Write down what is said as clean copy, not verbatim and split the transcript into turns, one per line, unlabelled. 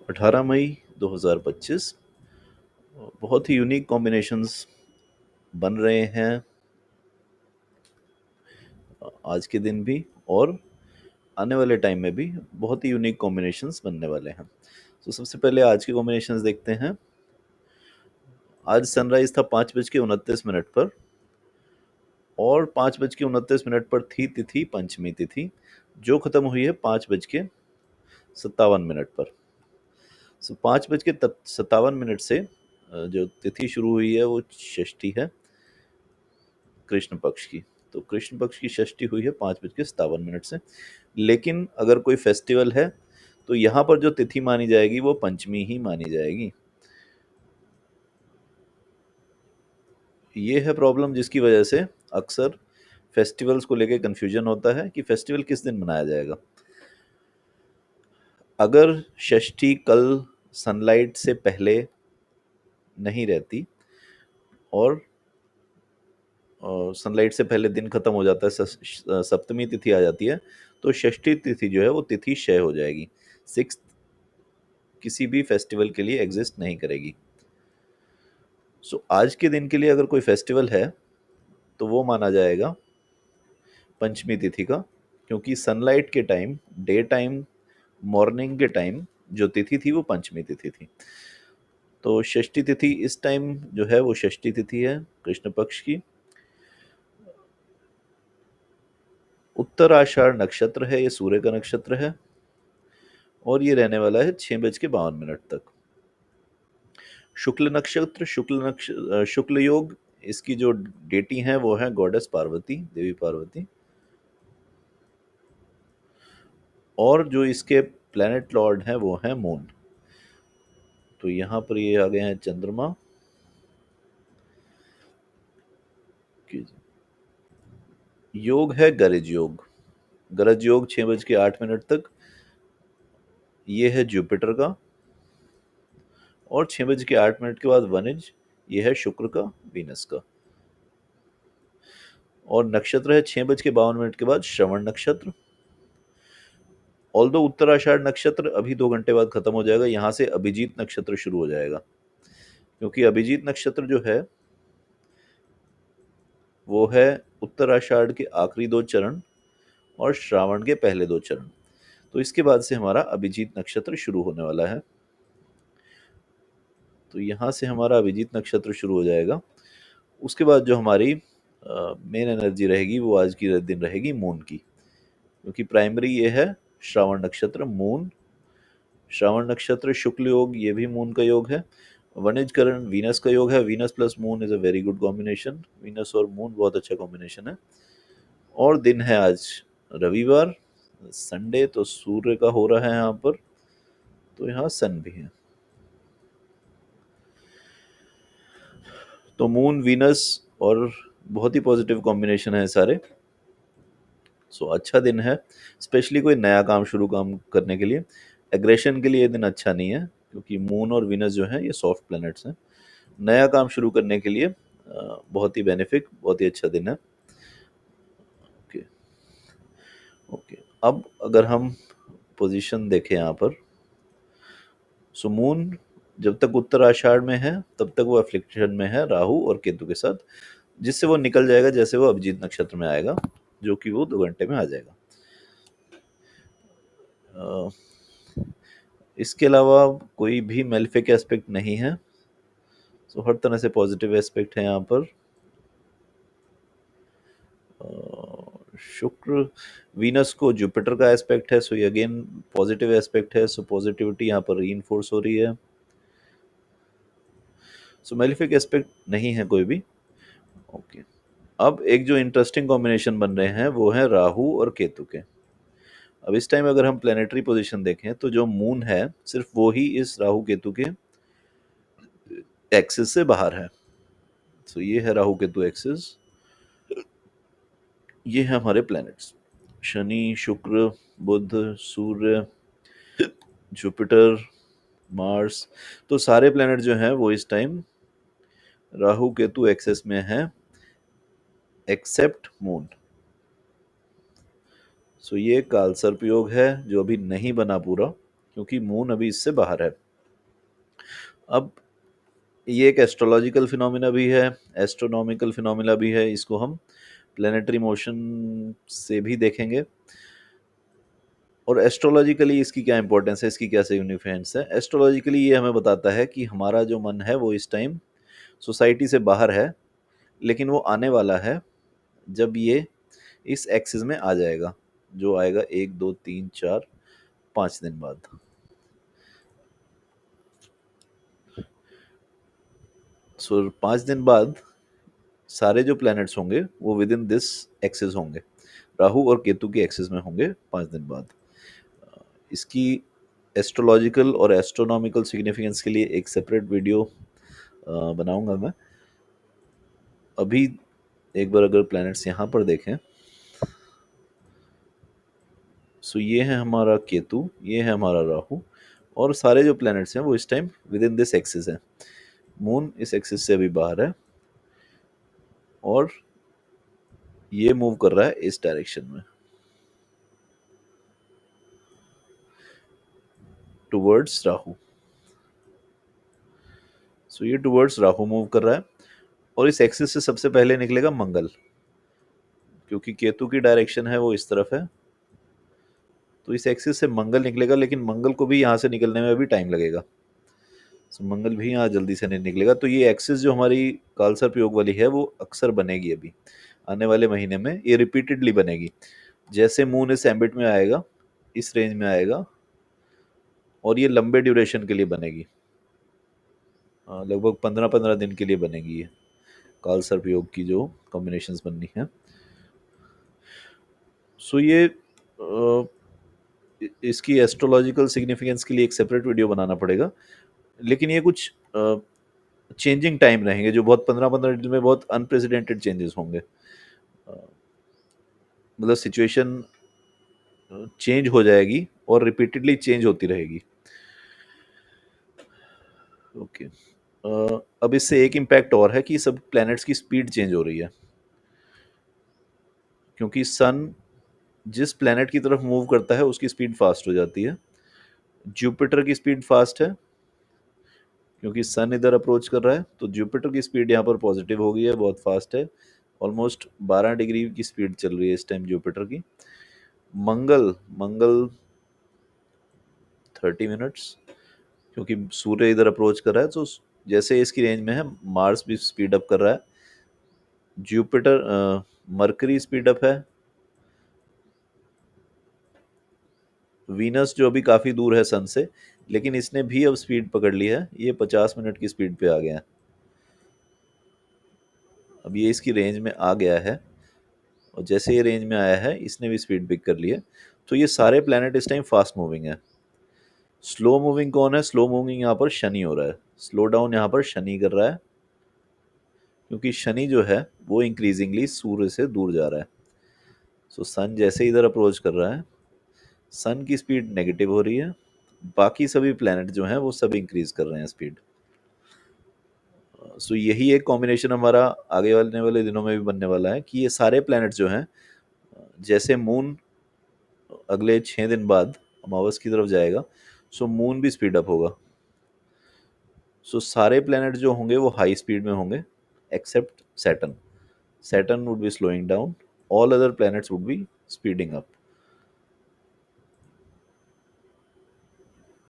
18 मई 2025। बहुत ही unique combinations बन रहे हैं आज के दिन भी, और आने वाले टाइम में भी बहुत ही यूनिक कॉम्बिनेशंस बनने वाले हैं। तो सबसे पहले आज के कॉम्बिनेशंस देखते हैं। आज सनराइज था 5:29 पर, और 5:29 पर थी तिथि पंचमी तिथि, जो खत्म हुई है 5:57 पर। 5:57 से जो तिथि शुरू हुई है वो षष्ठी है, कृष्ण पक्ष की। तो कृष्ण पक्ष की षष्ठी हुई है 5:57 से। लेकिन अगर कोई फेस्टिवल है तो यहाँ पर जो तिथि मानी जाएगी वो पंचमी ही मानी जाएगी। ये है प्रॉब्लम, जिसकी वजह से अक्सर फेस्टिवल्स को लेके कंफ्यूजन होता है कि फेस्टिवल किस दिन मनाया जाएगा। अगर षष्ठी कल सनलाइट से पहले नहीं रहती और सनलाइट से पहले दिन खत्म हो जाता है, सप्तमी तिथि आ जाती है, तो षष्ठी तिथि जो है वो तिथि क्षय हो जाएगी। सिक्स किसी भी फेस्टिवल के लिए एग्जिस्ट नहीं करेगी। सो आज के दिन के लिए अगर कोई फेस्टिवल है तो वो माना जाएगा पंचमी तिथि का, क्योंकि सनलाइट के टाइम, डे टाइम, मॉर्निंग के टाइम जो तिथि थी वो पंचमी तिथि थी। तो षष्ठी तिथि इस टाइम जो है वो षष्ठी तिथि है कृष्ण पक्ष की। उत्तराषाढ़ नक्षत्र है, ये सूर्य का नक्षत्र है, और ये रहने वाला है 6:52 तक। शुक्ल नक्षत्र, शुक्ल योग, इसकी जो डेटी हैं वो है गॉडेस पार्वती, देवी पार्वती। और जो इसके प्लैनेट लॉर्ड हैं वो हैं मून। तो यहाँ पर ये आ गए हैं चंद्रमा। योग है गरज योग। गरज योग 6:08 तक, ये है जुपिटर का। और 6:08 के बाद वनिज, ये है शुक्र का, वीनस का। और नक्षत्र है 6:52 के बाद श्रवण नक्षत्र। ऑल्दो उत्तराषाढ़ नक्षत्र अभी 2 घंटे बाद खत्म हो जाएगा, यहाँ से अभिजीत नक्षत्र शुरू हो जाएगा, क्योंकि अभिजीत नक्षत्र जो है वो है उत्तराषाढ़ के आखिरी 2 चरण और श्रावण के पहले 2 चरण। तो इसके बाद से हमारा अभिजीत नक्षत्र शुरू होने वाला है। तो यहाँ से हमारा अभिजीत नक्षत्र शुरू हो जाएगा। उसके बाद जो हमारी मेन एनर्जी रहेगी वो आज की दिन रहेगी मून की, क्योंकि प्राइमरी ये है श्रावण नक्षत्र, मून। श्रावण नक्षत्र शुक्ल योग, ये भी मून का योग है। वनिजकरण वीनस का योग है। Venus plus moon is a very good combination. Venus और मून बहुत अच्छा कॉम्बिनेशन है। और दिन है आज रविवार, संडे, तो सूर्य का हो रहा है यहाँ पर, तो यहाँ सन भी है। तो मून, वीनस और बहुत ही पॉजिटिव कॉम्बिनेशन है सारे। सो अच्छा दिन है, स्पेशली कोई नया काम करने के लिए। एग्रेशन के लिए ये दिन अच्छा नहीं है, क्योंकि मून और वीनस जो है ये सॉफ्ट प्लैनेट्स हैं। नया काम शुरू करने के लिए बहुत ही बेनिफिक, बहुत ही अच्छा दिन है। ओके ओके, अब अगर हम पोजीशन देखें यहाँ पर, सो मून जब तक उत्तराषाढ़ में है तब तक वो अफ्लिक्शन में है राहु और केतु के साथ, जिससे वो निकल जाएगा जैसे वो अभिजीत नक्षत्र में आएगा, जो कि वो 2 घंटे में आ जाएगा। अ, इसके अलावा कोई भी मेलिफिक एस्पेक्ट नहीं है। सो हर तरह से पॉजिटिव एस्पेक्ट है यहाँ पर। शुक्र, वीनस को जुपिटर का एस्पेक्ट है, सो ये अगेन पॉजिटिव एस्पेक्ट है। सो पॉजिटिविटी यहाँ पर रीइंफोर्स हो रही है। सो मेलिफिक एस्पेक्ट नहीं है कोई भी। ओके, अब एक जो इंटरेस्टिंग कॉम्बिनेशन बन रहे हैं वो है राहु और केतु के। अब इस टाइम अगर हम प्लेनेटरी पोजीशन देखें तो जो मून है सिर्फ वो ही इस राहु केतु के एक्सिस से बाहर है। तो ये है राहु केतु एक्सिस। ये है हमारे प्लैनेट्स, शनि, शुक्र, बुध, सूर्य, जुपिटर, मार्स। तो सारे प्लैनेट जो हैं वो इस टाइम राहु केतु एक्सेस में हैं, एक्सेप्ट मून। सो ये काल सर्प योग है जो अभी नहीं बना पूरा। क्योंकि मून अभी इससे बाहर है। अब ये एक एस्ट्रोलॉजिकल फिनोमिना भी है, एस्ट्रोनॉमिकल फिनोमिना भी है। इसको हम प्लैनेटरी मोशन से भी देखेंगे। और एस्ट्रोलॉजिकली इसकी क्या इंपॉर्टेंस है, इसकी क्या सिग्निफिकेंस है? एस्ट्रोलॉजिकली ये हमें बताता है कि हमारा जो मन है वो इस टाइम सोसाइटी से बाहर है, लेकिन वो आने वाला है जब ये इस एक्सिस में आ जाएगा, जो आएगा 1 2 3 4 5 दिन बाद। सो 5 दिन बाद सारे जो प्लैनेट्स होंगे वो विद इन दिस एक्सिस होंगे, राहु और केतु के एक्सिस में होंगे 5 दिन बाद। इसकी एस्ट्रोलॉजिकल और एस्ट्रोनॉमिकल सिग्निफिकेंस के लिए एक सेपरेट वीडियो बनाऊंगा मैं। अभी एक बार अगर प्लैनेट्स यहाँ पर देखें, सो ये है हमारा केतु, ये है हमारा राहु, और सारे जो प्लैनेट्स हैं वो इस time with in this axis है। मून इस एक्सिस से अभी बाहर है और ये मूव कर रहा है इस डायरेक्शन में, टुवर्ड्स राहु। सो ये टुवर्ड्स राहु मूव कर रहा है, और इस एक्सिस से सबसे पहले निकलेगा मंगल, क्योंकि केतु की डायरेक्शन है वो इस तरफ है। तो इस एक्सिस से मंगल निकलेगा, लेकिन मंगल को भी यहाँ से निकलने में अभी टाइम लगेगा। तो मंगल भी यहाँ जल्दी से नहीं निकलेगा। तो ये एक्सिस जो हमारी कालसर्प योग वाली है वो अक्सर बनेगी अभी आने वाले महीने में, ये रिपीटेडली बनेगी। जैसे मून इस एम्बिट में आएगा, इस रेंज में आएगा, और ये लंबे ड्यूरेशन के लिए बनेगी, लगभग 15-15 दिन के लिए बनेगी ये कालसर्प योग की जो कॉम्बिनेशंस बननी है। सो ये इसकी एस्ट्रोलॉजिकल सिग्निफिकेंस के लिए एक सेपरेट वीडियो बनाना पड़ेगा। लेकिन ये कुछ चेंजिंग टाइम रहेंगे, जो बहुत 15-15 दिन में बहुत अनप्रेसिडेंटेड चेंजेस होंगे। मतलब सिचुएशन चेंज हो जाएगी और रिपीटेडली चेंज होती रहेगी। ओके। अब इससे एक इम्पैक्ट और है कि सब प्लैनेट्स की स्पीड चेंज हो रही है, क्योंकि सन जिस प्लैनेट की तरफ मूव करता है उसकी स्पीड फास्ट हो जाती है। जुपिटर की स्पीड फास्ट है क्योंकि सन इधर अप्रोच कर रहा है, तो जुपिटर की स्पीड यहाँ पर पॉजिटिव हो गई है, बहुत फास्ट है। ऑलमोस्ट 12 डिग्री की स्पीड चल रही है इस टाइम जुपिटर की। मंगल मंगल 30 मिनट्स, क्योंकि सूर्य इधर अप्रोच कर रहा है, तो जैसे इसकी रेंज में है मार्स भी स्पीड अप कर रहा है। जुपिटर मरकरी स्पीड अप है। वीनस जो अभी काफ़ी दूर है सन से, लेकिन इसने भी अब स्पीड पकड़ ली है, ये 50 मिनट की स्पीड पे आ गया है। अब ये इसकी रेंज में आ गया है, और जैसे ये रेंज में आया है इसने भी स्पीड पिक कर ली है। तो ये सारे प्लैनेट इस टाइम फास्ट मूविंग है। स्लो मूविंग कौन है? स्लो मूविंग यहाँ पर शनि हो रहा है। स्लो डाउन यहाँ पर शनि कर रहा है, क्योंकि शनि जो है वो इंक्रीजिंगली सूर्य से दूर जा रहा है। सो सन जैसे इधर अप्रोच कर रहा है, सन की स्पीड नेगेटिव हो रही है, बाकी सभी प्लैनेट जो हैं वो सब इंक्रीज कर रहे हैं स्पीड। सो यही एक कॉम्बिनेशन हमारा आगे वाले दिनों में भी बनने वाला है कि ये सारे प्लैनेट जो हैं, जैसे मून अगले 6 दिन बाद अमावस की तरफ जाएगा, सो मून भी स्पीड अप होगा। सो सारे प्लैनेट जो होंगे वो हाई स्पीड में होंगे, except Saturn. Saturn would be slowing down, all other planets would be speeding up.